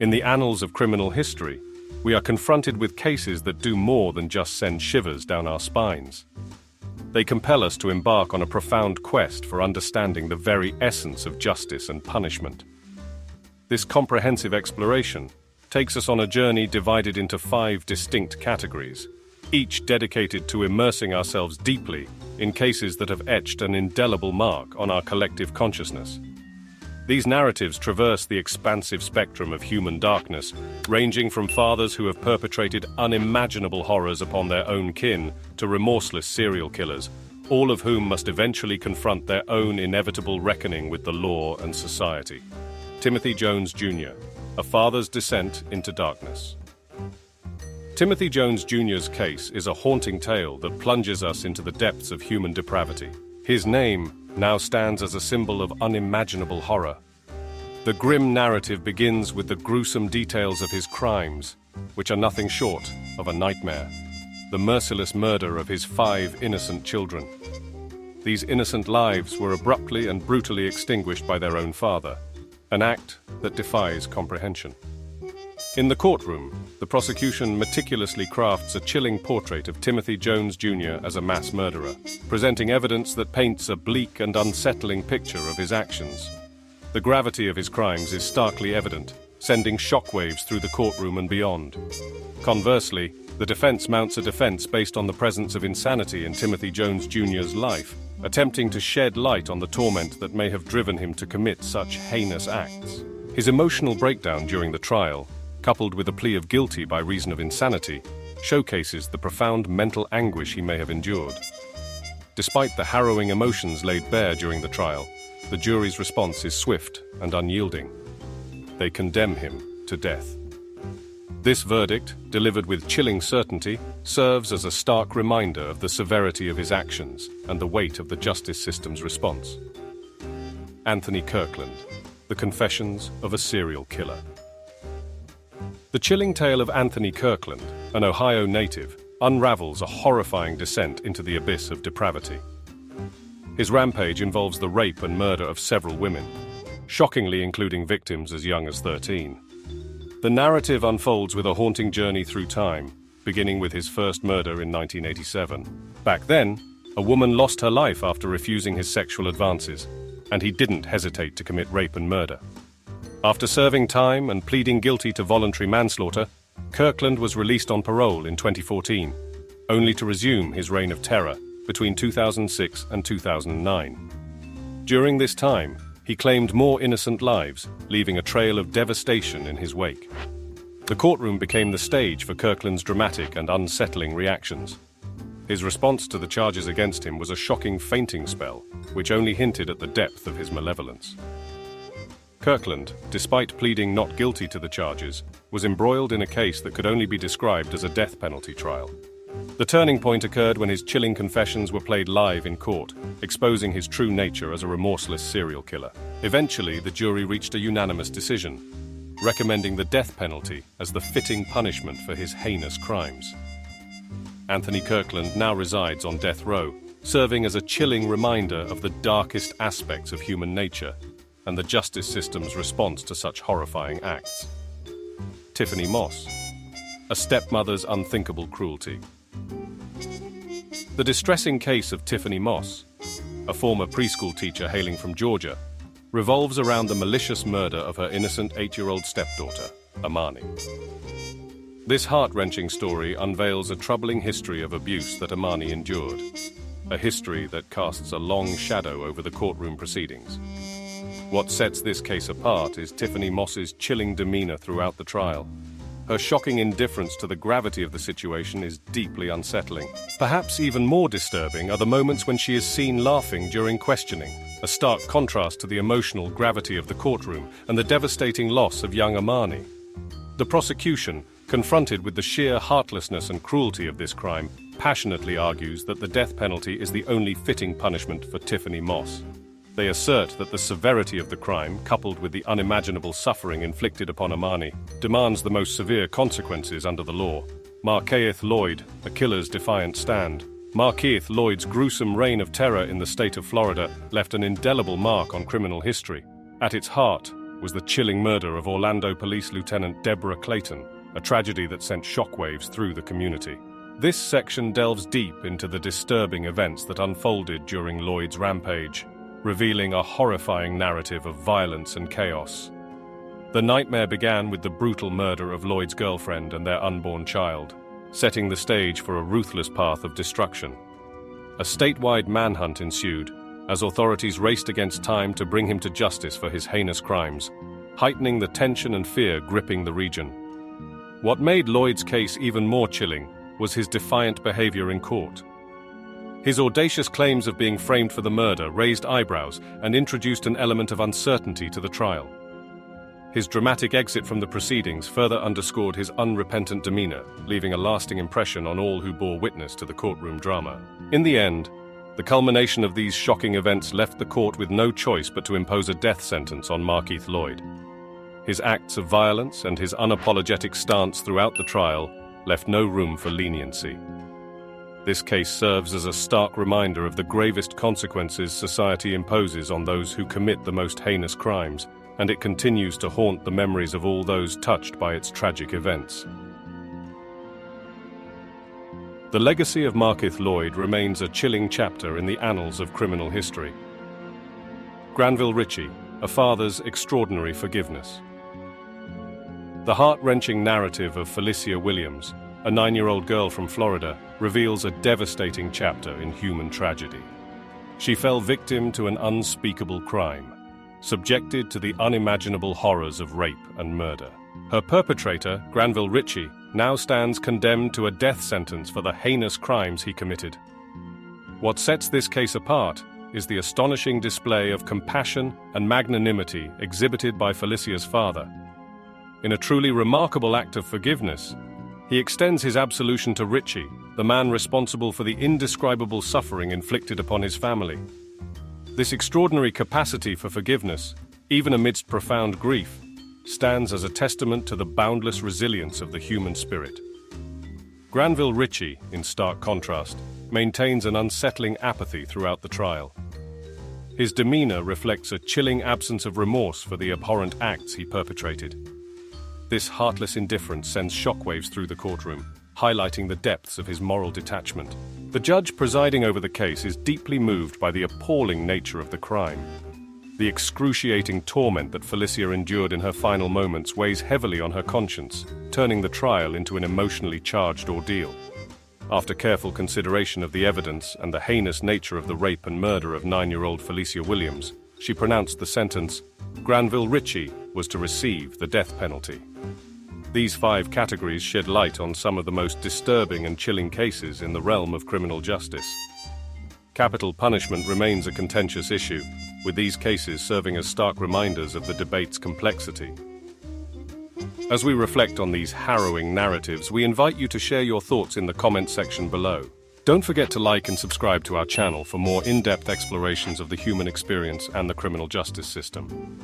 In the annals of criminal history, we are confronted with cases that do more than just send shivers down our spines. They compel us to embark on a profound quest for understanding the very essence of justice and punishment. This comprehensive exploration takes us on a journey divided into 5 distinct categories, each dedicated to immersing ourselves deeply in cases that have etched an indelible mark on our collective consciousness. These narratives traverse the expansive spectrum of human darkness, ranging from fathers who have perpetrated unimaginable horrors upon their own kin to remorseless serial killers, all of whom must eventually confront their own inevitable reckoning with the law and society. Timothy Jones Jr., A Father's Descent into Darkness. Timothy Jones Jr.'s case is a haunting tale that plunges us into the depths of human depravity. His name now stands as a symbol of unimaginable horror. The grim narrative begins with the gruesome details of his crimes, which are nothing short of a nightmare. The merciless murder of his 5 innocent children. These innocent lives were abruptly and brutally extinguished by their own father, an act that defies comprehension. In the courtroom, the prosecution meticulously crafts a chilling portrait of Timothy Jones Jr. as a mass murderer, presenting evidence that paints a bleak and unsettling picture of his actions. The gravity of his crimes is starkly evident, sending shockwaves through the courtroom and beyond. Conversely, the defense mounts a defense based on the presence of insanity in Timothy Jones Jr.'s life, attempting to shed light on the torment that may have driven him to commit such heinous acts. His emotional breakdown during the trial, coupled with a plea of guilty by reason of insanity, showcases the profound mental anguish he may have endured. Despite the harrowing emotions laid bare during the trial, the jury's response is swift and unyielding. They condemn him to death. This verdict, delivered with chilling certainty, serves as a stark reminder of the severity of his actions and the weight of the justice system's response. Anthony Kirkland, The Confessions of a Serial Killer. The chilling tale of Anthony Kirkland, an Ohio native, unravels a horrifying descent into the abyss of depravity. His rampage involves the rape and murder of several women, shockingly including victims as young as 13. The narrative unfolds with a haunting journey through time, beginning with his first murder in 1987. Back then, a woman lost her life after refusing his sexual advances, and he didn't hesitate to commit rape and murder. After serving time and pleading guilty to voluntary manslaughter, Kirkland was released on parole in 2014, only to resume his reign of terror between 2006 and 2009. During this time, he claimed more innocent lives, leaving a trail of devastation in his wake. The courtroom became the stage for Kirkland's dramatic and unsettling reactions. His response to the charges against him was a shocking fainting spell, which only hinted at the depth of his malevolence. Kirkland, despite pleading not guilty to the charges, was embroiled in a case that could only be described as a death penalty trial. The turning point occurred when his chilling confessions were played live in court, exposing his true nature as a remorseless serial killer. Eventually, the jury reached a unanimous decision, recommending the death penalty as the fitting punishment for his heinous crimes. Anthony Kirkland now resides on death row, serving as a chilling reminder of the darkest aspects of human nature and the justice system's response to such horrifying acts. Tiffany Moss, A Stepmother's Unthinkable Cruelty. The distressing case of Tiffany Moss, a former preschool teacher hailing from Georgia, revolves around the malicious murder of her innocent 8-year-old stepdaughter, Amani. This heart-wrenching story unveils a troubling history of abuse that Amani endured, a history that casts a long shadow over the courtroom proceedings. What sets this case apart is Tiffany Moss's chilling demeanor throughout the trial. Her shocking indifference to the gravity of the situation is deeply unsettling. Perhaps even more disturbing are the moments when she is seen laughing during questioning, a stark contrast to the emotional gravity of the courtroom and the devastating loss of young Amani. The prosecution, confronted with the sheer heartlessness and cruelty of this crime, passionately argues that the death penalty is the only fitting punishment for Tiffany Moss. They assert that the severity of the crime, coupled with the unimaginable suffering inflicted upon Amani, demands the most severe consequences under the law. Markeith Lloyd, A Killer's Defiant Stand. Markeith Lloyd's gruesome reign of terror in the state of Florida left an indelible mark on criminal history. At its heart was the chilling murder of Orlando Police Lieutenant Deborah Clayton, a tragedy that sent shockwaves through the community. This section delves deep into the disturbing events that unfolded during Lloyd's rampage, revealing a horrifying narrative of violence and chaos. The nightmare began with the brutal murder of Lloyd's girlfriend and their unborn child, setting the stage for a ruthless path of destruction. A statewide manhunt ensued, as authorities raced against time to bring him to justice for his heinous crimes, heightening the tension and fear gripping the region. What made Lloyd's case even more chilling was his defiant behavior in court. His audacious claims of being framed for the murder raised eyebrows and introduced an element of uncertainty to the trial. His dramatic exit from the proceedings further underscored his unrepentant demeanor, leaving a lasting impression on all who bore witness to the courtroom drama. In the end, the culmination of these shocking events left the court with no choice but to impose a death sentence on Markeith Lloyd. His acts of violence and his unapologetic stance throughout the trial left no room for leniency. This case serves as a stark reminder of the gravest consequences society imposes on those who commit the most heinous crimes, and it continues to haunt the memories of all those touched by its tragic events. The legacy of Markeith Lloyd remains a chilling chapter in the annals of criminal history. Granville Ritchie, a father's extraordinary forgiveness. The heart-wrenching narrative of Felicia Williams, a 9-year-old girl from Florida, reveals a devastating chapter in human tragedy. She fell victim to an unspeakable crime, subjected to the unimaginable horrors of rape and murder. Her perpetrator, Granville Ritchie, now stands condemned to a death sentence for the heinous crimes he committed. What sets this case apart is the astonishing display of compassion and magnanimity exhibited by Felicia's father. In a truly remarkable act of forgiveness, he extends his absolution to Ritchie, the man responsible for the indescribable suffering inflicted upon his family. This extraordinary capacity for forgiveness, even amidst profound grief, stands as a testament to the boundless resilience of the human spirit. Granville Ritchie, in stark contrast, maintains an unsettling apathy throughout the trial. His demeanor reflects a chilling absence of remorse for the abhorrent acts he perpetrated. This heartless indifference sends shockwaves through the courtroom, highlighting the depths of his moral detachment. The judge presiding over the case is deeply moved by the appalling nature of the crime. The excruciating torment that Felicia endured in her final moments weighs heavily on her conscience, turning the trial into an emotionally charged ordeal. After careful consideration of the evidence and the heinous nature of the rape and murder of 9-year-old Felicia Williams, she pronounced the sentence: Granville Ritchie was to receive the death penalty. These 5 categories shed light on some of the most disturbing and chilling cases in the realm of criminal justice. Capital punishment remains a contentious issue, with these cases serving as stark reminders of the debate's complexity. As we reflect on these harrowing narratives, we invite you to share your thoughts in the comment section below. Don't forget to like and subscribe to our channel for more in-depth explorations of the human experience and the criminal justice system.